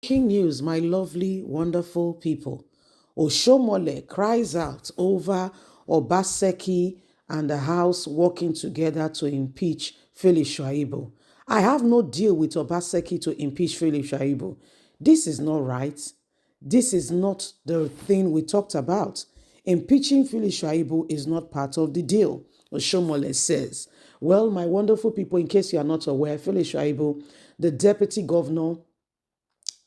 King news, my lovely, wonderful people. Oshiomhole cries out over Obaseki and the House working together to impeach Felix Shaibu. I have no deal with Obaseki to impeach Felix Shaibu. This is not right. This is not the thing we talked about. Impeaching Felix Shaibu is not part of the deal, Oshiomhole says. Well, my wonderful people, in case you are not aware, Felix Shaibu, the deputy governor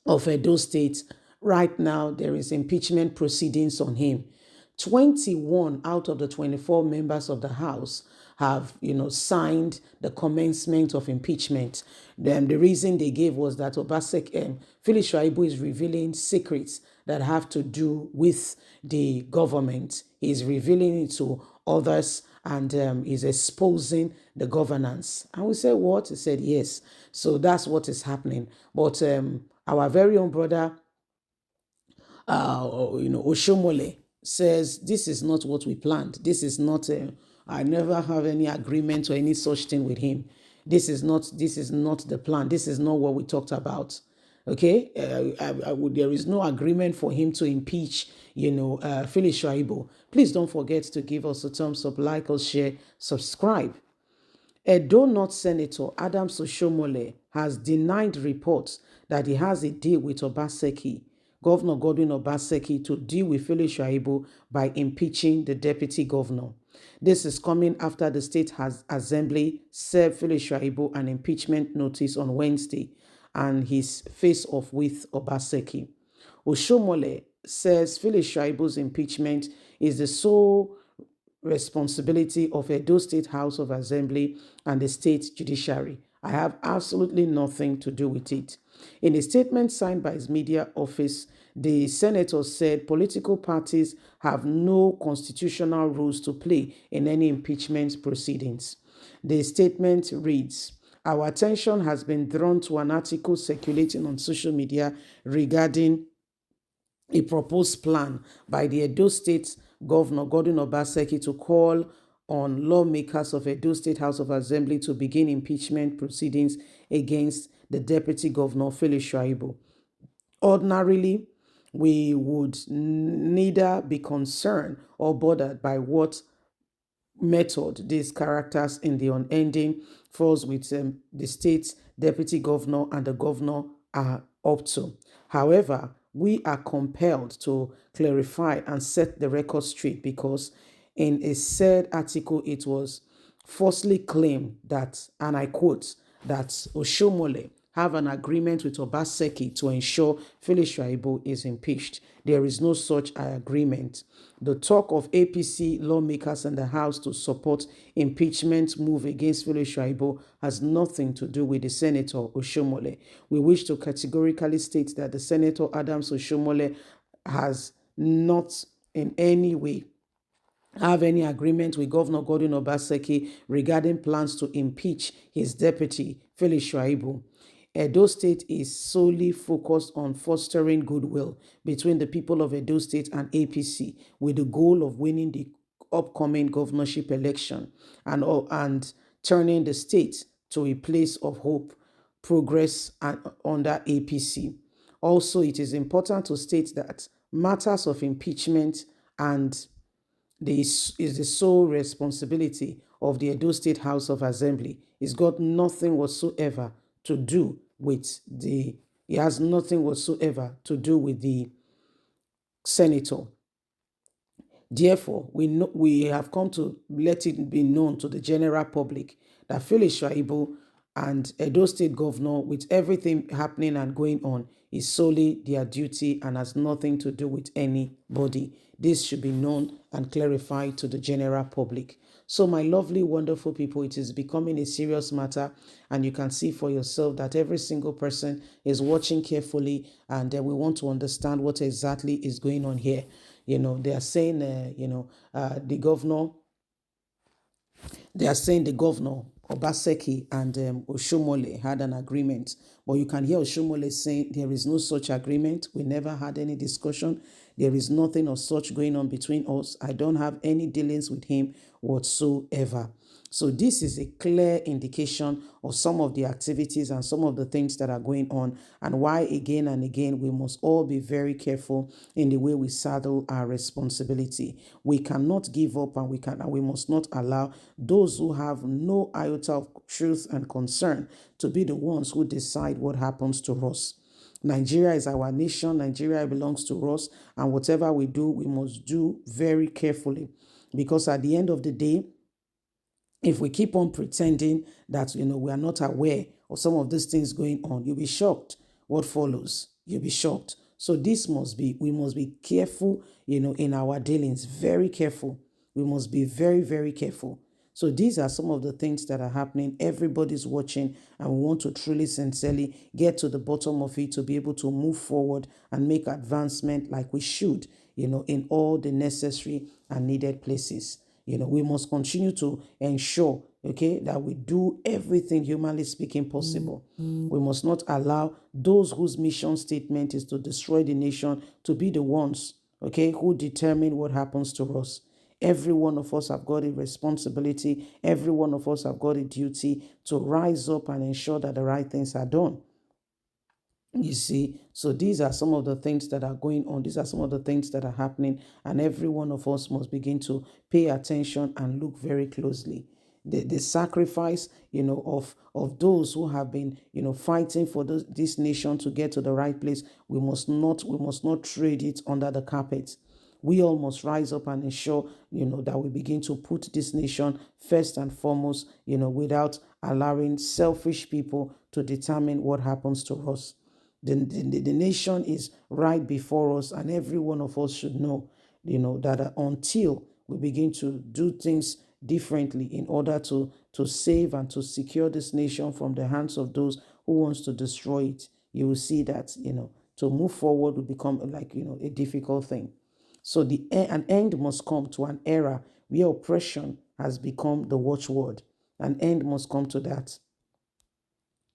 of Edo State, right now there is impeachment proceedings on him. 21 out of the 24 members of the House have, signed the commencement of impeachment. The reason they gave was that Obaseki, Felix Shaibu is revealing secrets that have to do with the government. He's revealing it to others and is exposing the governance. And we said, what? He said, yes. So that's what is happening. But our very own brother, Oshiomhole says, this is not what we planned. This is not, I never have any agreement or any such thing with him. This is not the plan. This is not what we talked about. Okay, there is no agreement for him to impeach, Felix Shaibu. Please don't forget to give us a thumbs up, like us, share, subscribe. Edo North Senator Adams Oshiomhole has denied reports that he has a deal with Obaseki, Governor Godwin Obaseki, to deal with Felix Shaibu by impeaching the deputy governor. This is coming after the state assembly served Felix Shaibu an impeachment notice on Wednesday and his face-off with Obaseki. Oshiomhole says Felix Shaibu's impeachment is the sole responsibility of Edo State House of Assembly and the state judiciary. I have absolutely nothing to do with it. In a statement signed by his media office, the senator said political parties have no constitutional rules to play in any impeachment proceedings. The statement reads, our attention has been drawn to an article circulating on social media regarding a proposed plan by the Edo State Governor Godwin Obaseki to call on lawmakers of Edo State House of Assembly to begin impeachment proceedings against the Deputy Governor Felix Shaibu. Ordinarily, we would neither be concerned or bothered by what method these characters in the unending falls with the state's deputy governor and the governor are up to. However, we are compelled to clarify and set the record straight because in a said article it was falsely claimed that, and I quote, that Oshiomhole have an agreement with Obaseki to ensure Felix Shaibu is impeached. There is no such agreement. The talk of APC lawmakers in the House to support impeachment move against Felix Shaibu has nothing to do with the Senator Oshiomhole. We wish to categorically state that the Senator Adams Oshiomhole has not in any way have any agreement with Governor Godwin Obaseki regarding plans to impeach his deputy, Felix Shaibu. Edo State is solely focused on fostering goodwill between the people of Edo State and APC with the goal of winning the upcoming governorship election and turning the state to a place of hope, progress under APC. Also, it is important to state that matters of impeachment and this is the sole responsibility of the Edo State House of Assembly. It's got nothing whatsoever to do with it has nothing whatsoever to do with the senator. Therefore, we have come to let it be known to the general public that Felix Shaibu and Edo State Governor, with everything happening and going on, is solely their duty and has nothing to do with anybody. This should be known and clarified to the general public. So my lovely, wonderful people, it is becoming a serious matter, and you can see for yourself that every single person is watching carefully, and we want to understand what exactly is going on here. They are saying, the governor, Obaseki and Oshiomhole had an agreement. But you can hear Oshiomhole saying there is no such agreement. We never had any discussion. There is nothing of such going on between us. I don't have any dealings with him whatsoever. So this is a clear indication of some of the activities and some of the things that are going on, and why again and again we must all be very careful in the way we saddle our responsibility. We cannot give up, and we must not allow those who have no iota of truth and concern to be the ones who decide what happens to us. Nigeria is our nation. Nigeria belongs to us, and whatever we do, we must do very carefully, because at the end of the day, if we keep on pretending that we are not aware of some of these things going on, you'll be shocked what follows. You'll be shocked. So we must be careful, in our dealings, very careful. We must be very, very careful. So these are some of the things that are happening. Everybody's watching, and we want to truly, sincerely get to the bottom of it to be able to move forward and make advancement like we should, in all the necessary and needed places. We must continue to ensure, that we do everything humanly speaking possible. We must not allow those whose mission statement is to destroy the nation to be the ones, who determine what happens to us. Every one of us have got a responsibility. Every one of us have got a duty to rise up and ensure that the right things are done. You see, so these are some of the things that are going on. These are some of the things that are happening, and every one of us must begin to pay attention and look very closely. The sacrifice, of those who have been, fighting for this nation to get to the right place. We must not trade it under the carpet. We all must rise up and ensure, that we begin to put this nation first and foremost, without allowing selfish people to determine what happens to us. The nation is right before us, and every one of us should know, that until we begin to do things differently in order to save and to secure this nation from the hands of those who wants to destroy it, you will see that, to move forward will become like, a difficult thing. So an end must come to an era where oppression has become the watchword. An end must come to that.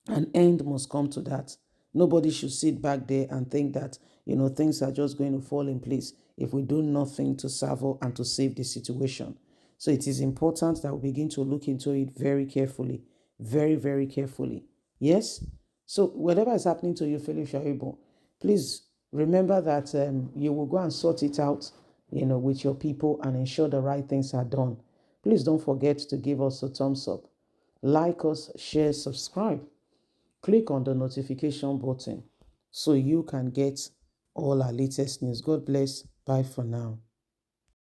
An end must come to that. Nobody should sit back there and think that, things are just going to fall in place if we do nothing to serve and to save the situation. So it is important that we begin to look into it very carefully, very, very carefully. Yes? So whatever is happening to you, Philip Shaibu, please remember that you will go and sort it out, with your people, and ensure the right things are done. Please don't forget to give us a thumbs up. Like us, share, subscribe. Click on the notification button so you can get all our latest news. God bless. Bye for now.